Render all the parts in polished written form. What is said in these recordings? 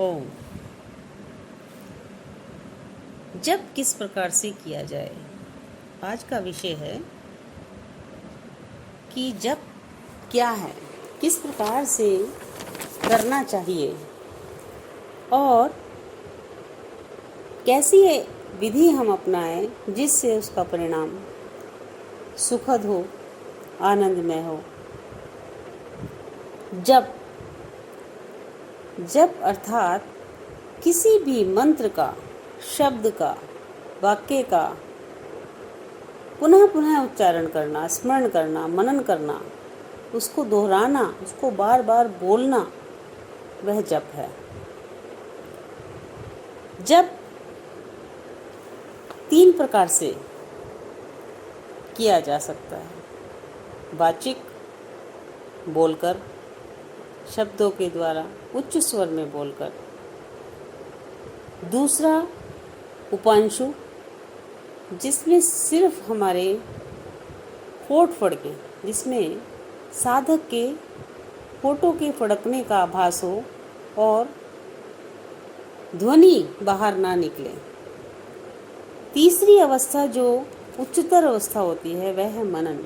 ओम जप किस प्रकार से किया जाए। आज का विषय है कि जप क्या है, किस प्रकार से करना चाहिए और कैसी विधि हम अपनाएं जिससे उसका परिणाम सुखद हो, आनंदमय हो। जप अर्थात किसी भी मंत्र का, शब्द का, वाक्य का पुनः पुनः उच्चारण करना, स्मरण करना, मनन करना, उसको दोहराना, उसको बार बार बोलना, वह जप है। जप 3 प्रकार से किया जा सकता है। वाचिक, बोलकर, शब्दों के द्वारा उच्च स्वर में बोलकर। दूसरा उपांशु, जिसमें सिर्फ हमारे होंठ फड़के, जिसमें साधक के होठों के फड़कने का आभास हो और ध्वनि बाहर ना निकले। तीसरी अवस्था जो उच्चतर अवस्था होती है वह है मनन,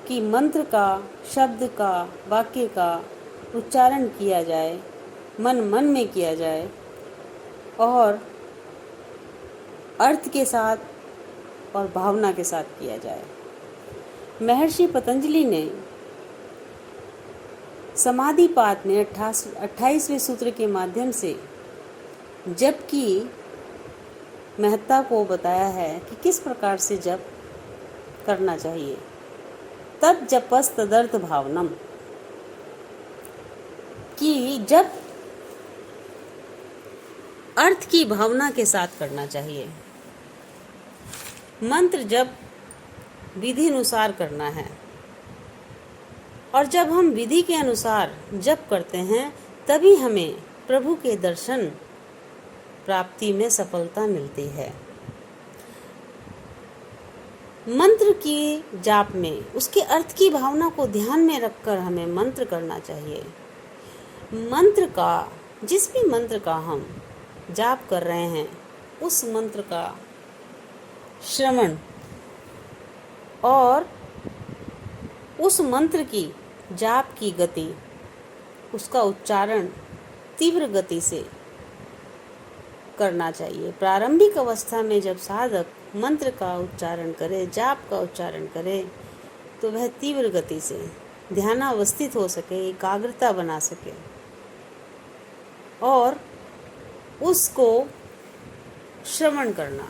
कि मंत्र का, शब्द का, वाक्य का उच्चारण किया जाए, मन में किया जाए और अर्थ के साथ और भावना के साथ किया जाए। महर्षि पतंजलि ने समाधिपात में 28वें सूत्र के माध्यम से जप की महत्ता को बताया है कि किस प्रकार से जप करना चाहिए। तत् जपस तदर्थ भावनम, कि जप अर्थ की भावना के साथ करना चाहिए। मंत्र जप विधि अनुसार करना है और जब हम विधि के अनुसार जप करते हैं तभी हमें प्रभु के दर्शन प्राप्ति में सफलता मिलती है। मंत्र की जाप में उसके अर्थ की भावना को ध्यान में रखकर हमें मंत्र करना चाहिए। मंत्र का, जिस भी मंत्र का हम जाप कर रहे हैं उस मंत्र का श्रवण और उस मंत्र की जाप की गति, उसका उच्चारण तीव्र गति से करना चाहिए। प्रारंभिक अवस्था में जब साधक मंत्र का उच्चारण करे, जाप का उच्चारण करे, तो वह तीव्र गति से ध्यानावस्थित हो सके, एकाग्रता बना सके और उसको श्रवण करना।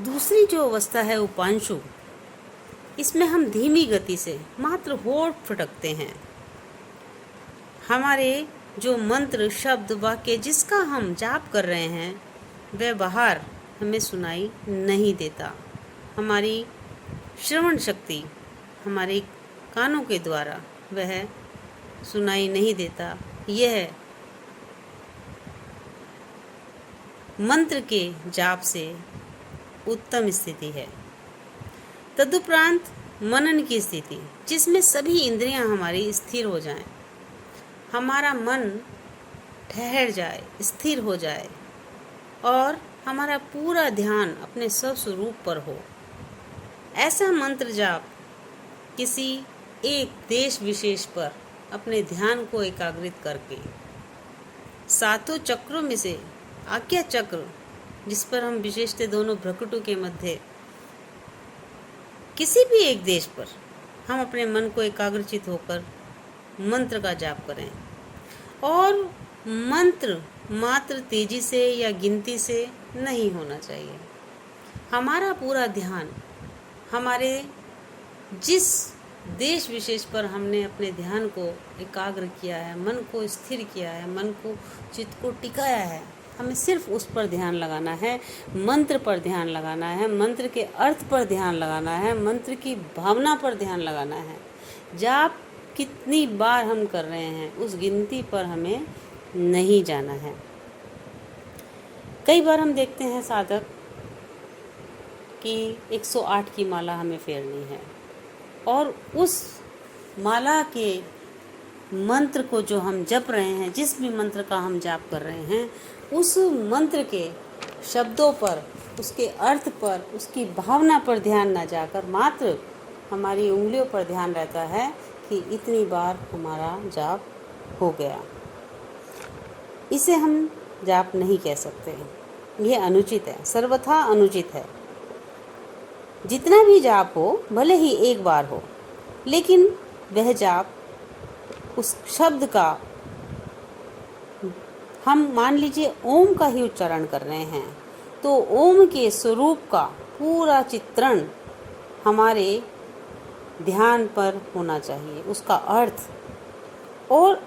दूसरी जो अवस्था है उपांशु, इसमें हम धीमी गति से मात्र होंठ फटकते हैं। हमारे जो मंत्र, शब्द, वाक्य जिसका हम जाप कर रहे हैं वह बाहर हमें सुनाई नहीं देता। हमारी श्रवण शक्ति, हमारे कानों के द्वारा वह सुनाई नहीं देता। यह मंत्र के जाप से उत्तम स्थिति है। तदुपरांत मनन की स्थिति, जिसमें सभी इंद्रियां हमारी स्थिर हो जाएं, हमारा मन ठहर जाए, स्थिर हो जाए और हमारा पूरा ध्यान अपने स्वस्वरूप पर हो। ऐसा मंत्र जाप किसी एक देश विशेष पर अपने ध्यान को एकाग्रित करके, 7 चक्रों में से आज्ञा चक्र, जिस पर हम विशेषतः दोनों भ्रकुटों के मध्य किसी भी एक देश पर हम अपने मन को एकाग्रचित होकर मंत्र का जाप करें। और मंत्र मात्र तेजी से या गिनती से नहीं होना चाहिए। हमारा पूरा ध्यान हमारे जिस देश विशेष पर हमने अपने ध्यान को एकाग्र किया है, मन को स्थिर किया है, मन को, चित्त को टिकाया है, हमें सिर्फ उस पर ध्यान लगाना है, मंत्र पर ध्यान लगाना है, मंत्र के अर्थ पर ध्यान लगाना है, मंत्र की भावना पर ध्यान लगाना है। जाप कितनी बार हम कर रहे हैं उस गिनती पर हमें नहीं जाना है। कई बार हम देखते हैं साधक कि 108 की माला हमें फेरनी है और उस माला के मंत्र को जो हम जप रहे हैं, जिस भी मंत्र का हम जाप कर रहे हैं, उस मंत्र के शब्दों पर, उसके अर्थ पर, उसकी भावना पर ध्यान न जाकर मात्र हमारी उंगलियों पर ध्यान रहता है कि इतनी बार हमारा जाप हो गया। इसे हम जाप नहीं कह सकते। यह अनुचित है, सर्वथा अनुचित है। जितना भी जाप हो, भले ही एक बार हो, लेकिन वह जाप उस शब्द का, हम मान लीजिए ओम का ही उच्चारण कर रहे हैं, तो ओम के स्वरूप का पूरा चित्रण हमारे ध्यान पर होना चाहिए। उसका अर्थ और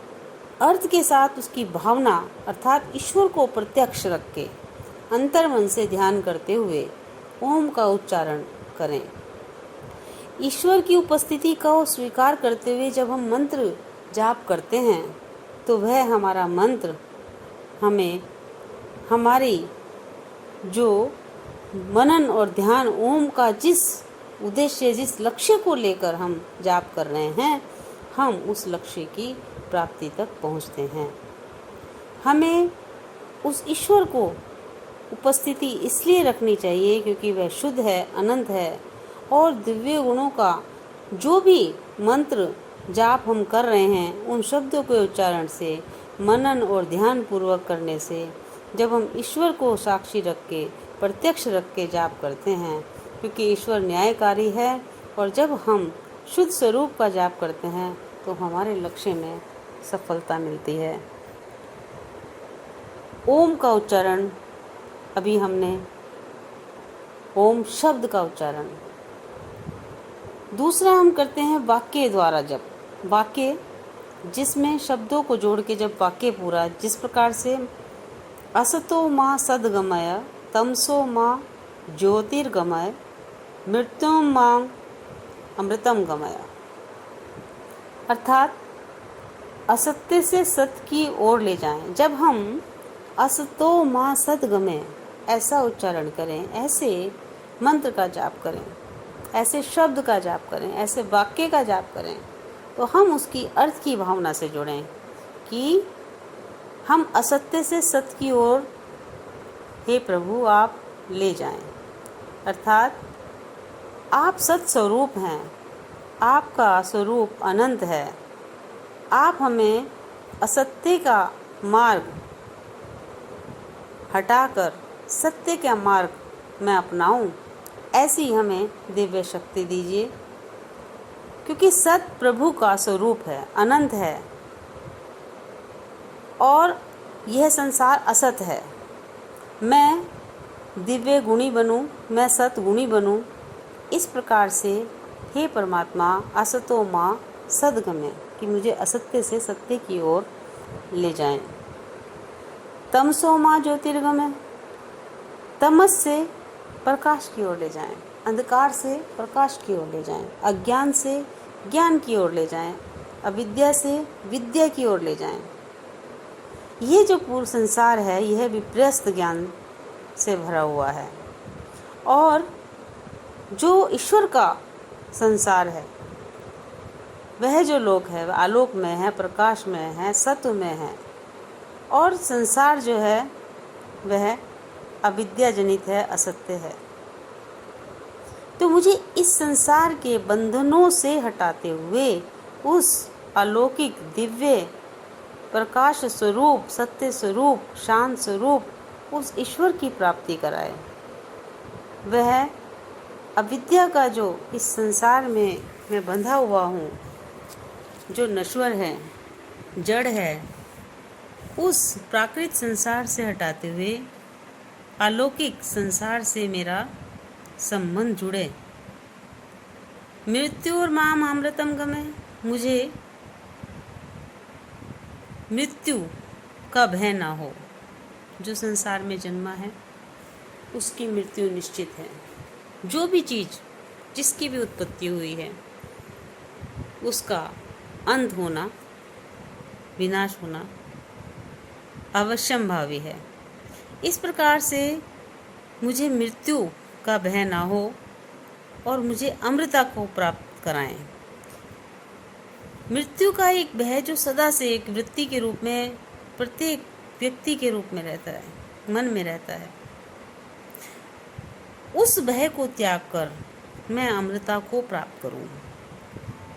अर्थ के साथ उसकी भावना, अर्थात ईश्वर को प्रत्यक्ष रख के अंतर्मन से ध्यान करते हुए ओम का उच्चारण करें। ईश्वर की उपस्थिति को स्वीकार करते हुए जब हम मंत्र जाप करते हैं, तो वह हमारा मंत्र हमें हमारी जो मनन और ध्यान ओम का जिस उद्देश्य, जिस लक्ष्य को लेकर हम जाप कर रहे हैं, हम उस लक्ष्य की प्राप्ति तक पहुंचते हैं। हमें उस ईश्वर को उपस्थिति इसलिए रखनी चाहिए क्योंकि वह शुद्ध है, अनंत है, और दिव्य गुणों का जो भी मंत्र जाप हम कर रहे हैं, उन शब्दों के उच्चारण से, मनन और ध्यान पूर्वक करने से, जब हम ईश्वर को साक्षी रख के, प्रत्यक्ष रख के जाप करते हैं, क्योंकि ईश्वर न्यायकारी है, और जब हम शुद्ध स्वरूप का जाप करते हैं तो हमारे लक्ष्य में सफलता मिलती है। ओम का उच्चारण, अभी हमने ओम शब्द का उच्चारण। दूसरा हम करते हैं वाक्य द्वारा जप। वाक्य जिसमें शब्दों को जोड़ के जब वाक्य पूरा, जिस प्रकार से असतो माँ सद्गमय, तमसो माँ ज्योतिर्गमय, मृत्युम माँ अमृतम गमय, अर्थात असत्य से सत्य की ओर ले जाएं। जब हम असतो माँ सद्गमय ऐसा उच्चारण करें, ऐसे मंत्र का जाप करें, ऐसे शब्द का जाप करें, ऐसे वाक्य का जाप करें, तो हम उसकी अर्थ की भावना से जुड़ें कि हम असत्य से सत्य की ओर, हे प्रभु आप ले जाएं। अर्थात आप सत्य स्वरूप हैं, आपका स्वरूप अनंत है, आप हमें असत्य का मार्ग हटाकर सत्य का मार्ग मैं अपनाऊं, ऐसी हमें दिव्य शक्ति दीजिए। क्योंकि सत्य प्रभु का स्वरूप है, अनंत है, और यह संसार असत है। मैं दिव्य गुणी बनूं, मैं सत्य गुणी बनूं, इस प्रकार से हे परमात्मा असतो माँ सद्गमय, कि मुझे असत्य से सत्य की ओर ले जाएं। तमसो माँ ज्योतिर्गमय, तमस से प्रकाश की ओर ले जाएं, अंधकार से प्रकाश की ओर ले जाएं, अज्ञान से ज्ञान की ओर ले जाएं, अविद्या से विद्या की ओर ले जाएं। ये जो पूर्ण संसार है, यह विपर्यस्त ज्ञान से भरा हुआ है, और जो ईश्वर का संसार है, वह जो लोक है वह आलोक में है, प्रकाश में है, सत्व में है, और संसार जो है वह अविद्या जनित है, असत्य है। तो मुझे इस संसार के बंधनों से हटाते हुए उस अलौकिक दिव्य प्रकाश स्वरूप, सत्य स्वरूप, शांत स्वरूप उस ईश्वर की प्राप्ति कराए। वह अविद्या का जो इस संसार में मैं बंधा हुआ हूँ, जो नश्वर है, जड़ है, उस प्राकृत संसार से हटाते हुए अलौकिक संसार से मेरा संबंध जुड़े। मृत्यु और माम अमृतम गमय, मुझे मृत्यु का भय ना हो। जो संसार में जन्मा है उसकी मृत्यु निश्चित है। जो भी चीज़ जिसकी भी उत्पत्ति हुई है उसका अंत होना, विनाश होना अवश्यंभावी है। इस प्रकार से मुझे मृत्यु का भय ना हो और मुझे अमृता को प्राप्त कराएं। मृत्यु का एक भय जो सदा से एक वृत्ति के रूप में प्रत्येक व्यक्ति के रूप में रहता है, मन में रहता है, उस भय को त्याग कर मैं अमृता को प्राप्त करूं,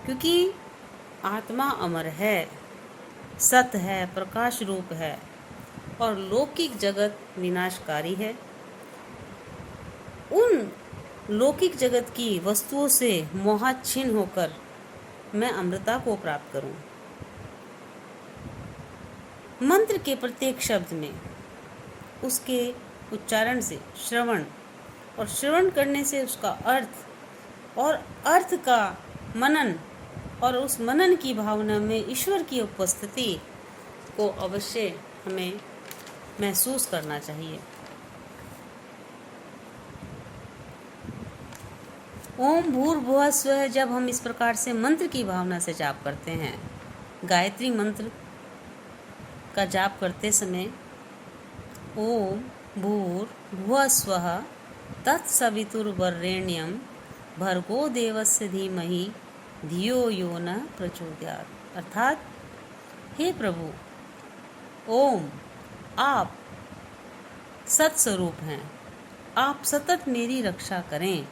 क्योंकि आत्मा अमर है, सत है, प्रकाश रूप है और लौकिक जगत विनाशकारी है। उन लौकिक जगत की वस्तुओं से मोहाच्छिन्न होकर मैं अमृता को प्राप्त करूं। मंत्र के प्रत्येक शब्द में उसके उच्चारण से श्रवण और श्रवण करने से उसका अर्थ और अर्थ का मनन और उस मनन की भावना में ईश्वर की उपस्थिति को अवश्य हमें महसूस करना चाहिए। ओम भूर्भुवः स्वः जब हम इस प्रकार से मंत्र की भावना से जाप करते हैं, गायत्री मंत्र का जाप करते समय ओम भूर्भुवः स्वः तत्सवितुर्वरेण्यं भर्गो देवस्य धीमहि धियो यो न प्रचोदयात्, अर्थात हे प्रभु, ओम आप सत्स्वरूप हैं, आप सतत मेरी रक्षा करें,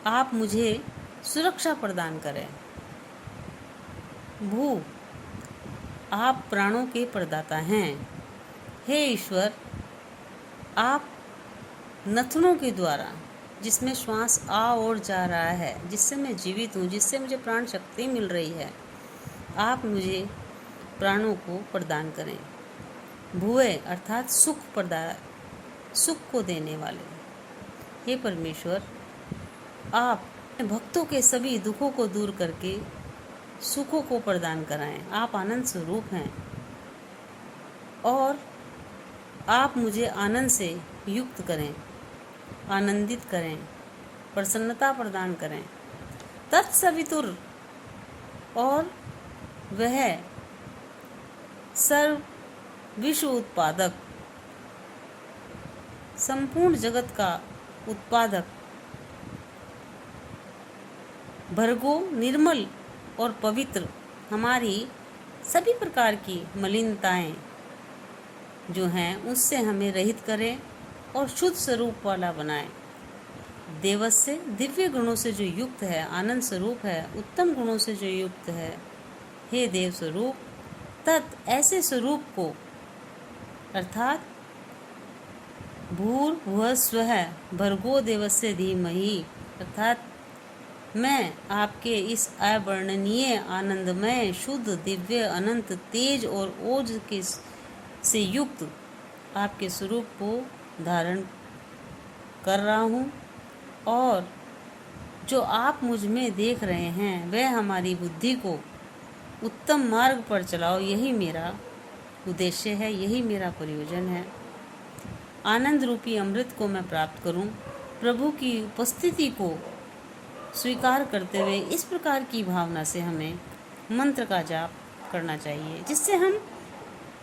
आप मुझे सुरक्षा प्रदान करें। भू, आप प्राणों के प्रदाता हैं। हे ईश्वर, आप नथनों के द्वारा जिसमें श्वास आ और जा रहा है, जिससे मैं जीवित हूँ, जिससे मुझे प्राण शक्ति मिल रही है, आप मुझे प्राणों को प्रदान करें। भुवे अर्थात सुख को देने वाले। हे परमेश्वर, आप भक्तों के सभी दुखों को दूर करके सुखों को प्रदान कराएं। आप आनंद स्वरूप हैं और आप मुझे आनंद से युक्त करें, आनंदित करें, प्रसन्नता प्रदान करें। तत्सवितुर, और वह सर्व विश्व उत्पादक, संपूर्ण जगत का उत्पादक, भर्गो निर्मल और पवित्र, हमारी सभी प्रकार की मलिनताएं जो हैं उससे हमें रहित करें और शुद्ध स्वरूप वाला बनाए। देवस्य, दिव्य गुणों से जो युक्त है, आनंद स्वरूप है, उत्तम गुणों से जो युक्त है, हे देव स्वरूप, तत् ऐसे स्वरूप को अर्थात भूर्भुवः स्वः भर्गो देवस्य धीमहि, अर्थात मैं आपके इस अवर्णनीय आनंदमय शुद्ध दिव्य अनंत तेज और ओज के से युक्त आपके स्वरूप को धारण कर रहा हूँ, और जो आप मुझ में देख रहे हैं वह हमारी बुद्धि को उत्तम मार्ग पर चलाओ। यही मेरा उद्देश्य है, यही मेरा प्रयोजन है। आनंद रूपी अमृत को मैं प्राप्त करूं। प्रभु की उपस्थिति को स्वीकार करते हुए इस प्रकार की भावना से हमें मंत्र का जाप करना चाहिए, जिससे हम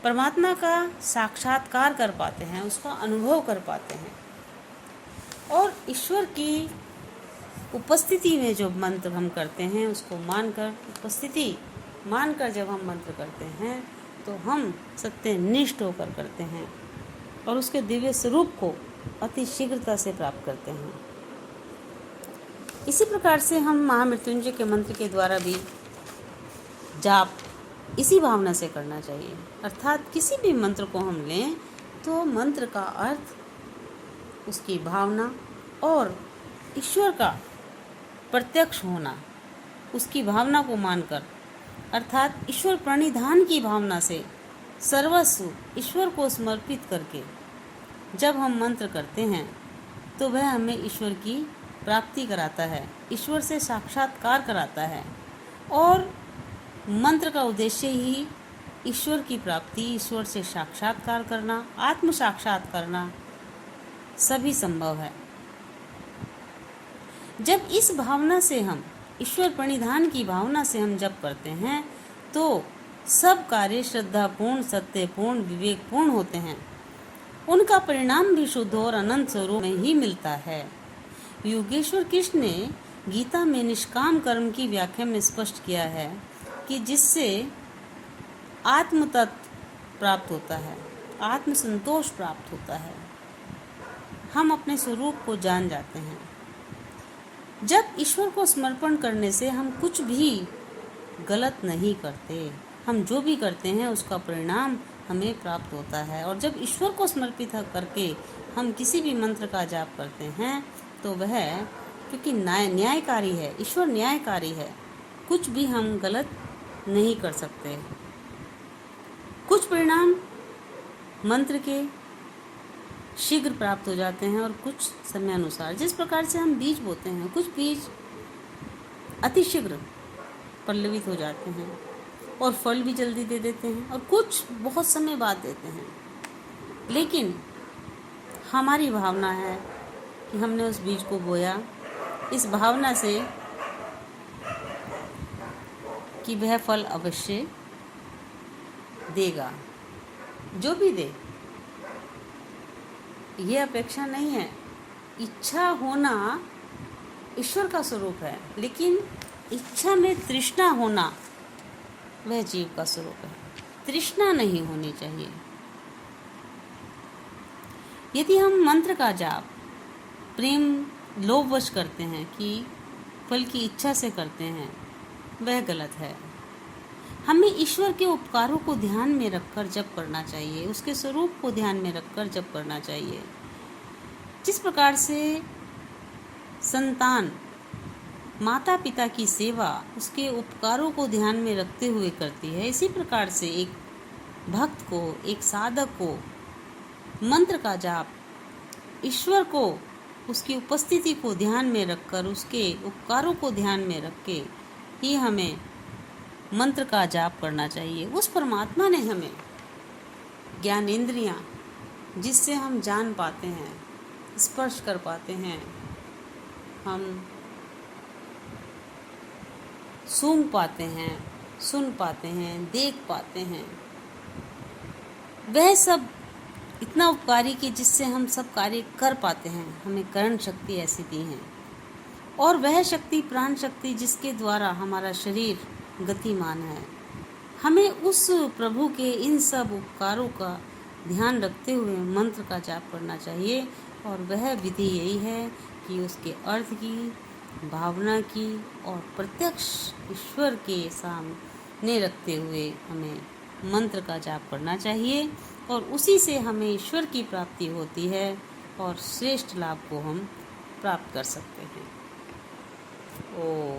परमात्मा का साक्षात्कार कर पाते हैं, उसका अनुभव कर पाते हैं। और ईश्वर की उपस्थिति में जो मंत्र हम करते हैं उसको मानकर, उपस्थिति मानकर जब हम मंत्र करते हैं तो हम सत्यनिष्ठ होकर करते हैं और उसके दिव्य स्वरूप को अति शीघ्रता से प्राप्त करते हैं। इसी प्रकार से हम महामृत्युंजय के मंत्र के द्वारा भी जाप इसी भावना से करना चाहिए। अर्थात किसी भी मंत्र को हम लें तो मंत्र का अर्थ, उसकी भावना और ईश्वर का प्रत्यक्ष होना, उसकी भावना को मानकर, अर्थात ईश्वर प्रणिधान की भावना से सर्वस्व ईश्वर को समर्पित करके जब हम मंत्र करते हैं तो वह हमें ईश्वर की प्राप्ति कराता है, ईश्वर से साक्षात्कार कराता है। और मंत्र का उद्देश्य ही ईश्वर की प्राप्ति, ईश्वर से साक्षात्कार करना, आत्म साक्षात्कार करना सभी संभव है। जब इस भावना से हम, ईश्वर प्रणिधान की भावना से हम जप करते हैं तो सब कार्य श्रद्धापूर्ण, सत्यपूर्ण, विवेकपूर्ण होते हैं। उनका परिणाम भी शुद्ध और अनंत स्वरूप में ही मिलता है। योगेश्वर कृष्ण ने गीता में निष्काम कर्म की व्याख्या में स्पष्ट किया है कि जिससे आत्म तत्व प्राप्त होता है, आत्म संतोष प्राप्त होता है, हम अपने स्वरूप को जान जाते हैं। जब ईश्वर को समर्पण करने से हम कुछ भी गलत नहीं करते, हम जो भी करते हैं उसका परिणाम हमें प्राप्त होता है। और जब ईश्वर को समर्पित करके हम किसी भी मंत्र का जाप करते हैं तो वह, क्योंकि न्यायकारी है, ईश्वर न्यायकारी है, कुछ भी हम गलत नहीं कर सकते। कुछ परिणाम मंत्र के शीघ्र प्राप्त हो जाते हैं और कुछ समय अनुसार। जिस प्रकार से हम बीज बोते हैं, कुछ बीज अतिशीघ्र पल्लवित हो जाते हैं और फल भी जल्दी दे देते हैं, और कुछ बहुत समय बाद देते हैं। लेकिन हमारी भावना है कि हमने उस बीज को बोया इस भावना से कि वह फल अवश्य देगा, जो भी दे, ये अपेक्षा नहीं है। इच्छा होना ईश्वर का स्वरूप है, लेकिन इच्छा में तृष्णा होना वह जीव का स्वरूप है। तृष्णा नहीं होनी चाहिए। यदि हम मंत्र का जाप प्रेम लोभवश करते हैं कि फल की इच्छा से करते हैं, वह गलत है। हमें ईश्वर के उपकारों को ध्यान में रखकर जप करना चाहिए, उसके स्वरूप को ध्यान में रखकर जप करना चाहिए। जिस प्रकार से संतान माता पिता की सेवा उसके उपकारों को ध्यान में रखते हुए करती है, इसी प्रकार से एक भक्त को, एक साधक को मंत्र का जाप ईश्वर को, उसकी उपस्थिति को ध्यान में रखकर, उसके उपकारों को ध्यान में रख के ही हमें मंत्र का जाप करना चाहिए। उस परमात्मा ने हमें ज्ञानेंद्रियां, जिससे हम जान पाते हैं, स्पर्श कर पाते हैं, हम सूंघ पाते हैं, सुन पाते हैं, देख पाते हैं, वह सब इतना उपकारी कि जिससे हम सब कार्य कर पाते हैं। हमें करण शक्ति ऐसी दी है, और वह शक्ति प्राण शक्ति जिसके द्वारा हमारा शरीर गतिमान है। हमें उस प्रभु के इन सब उपकारों का ध्यान रखते हुए मंत्र का जाप करना चाहिए, और वह विधि यही है कि उसके अर्थ की, भावना की और प्रत्यक्ष ईश्वर के सामने रखते हुए हमें मंत्र का जाप करना चाहिए, और उसी से हमें ईश्वर की प्राप्ति होती है और श्रेष्ठ लाभ को हम प्राप्त कर सकते हैं। ओम।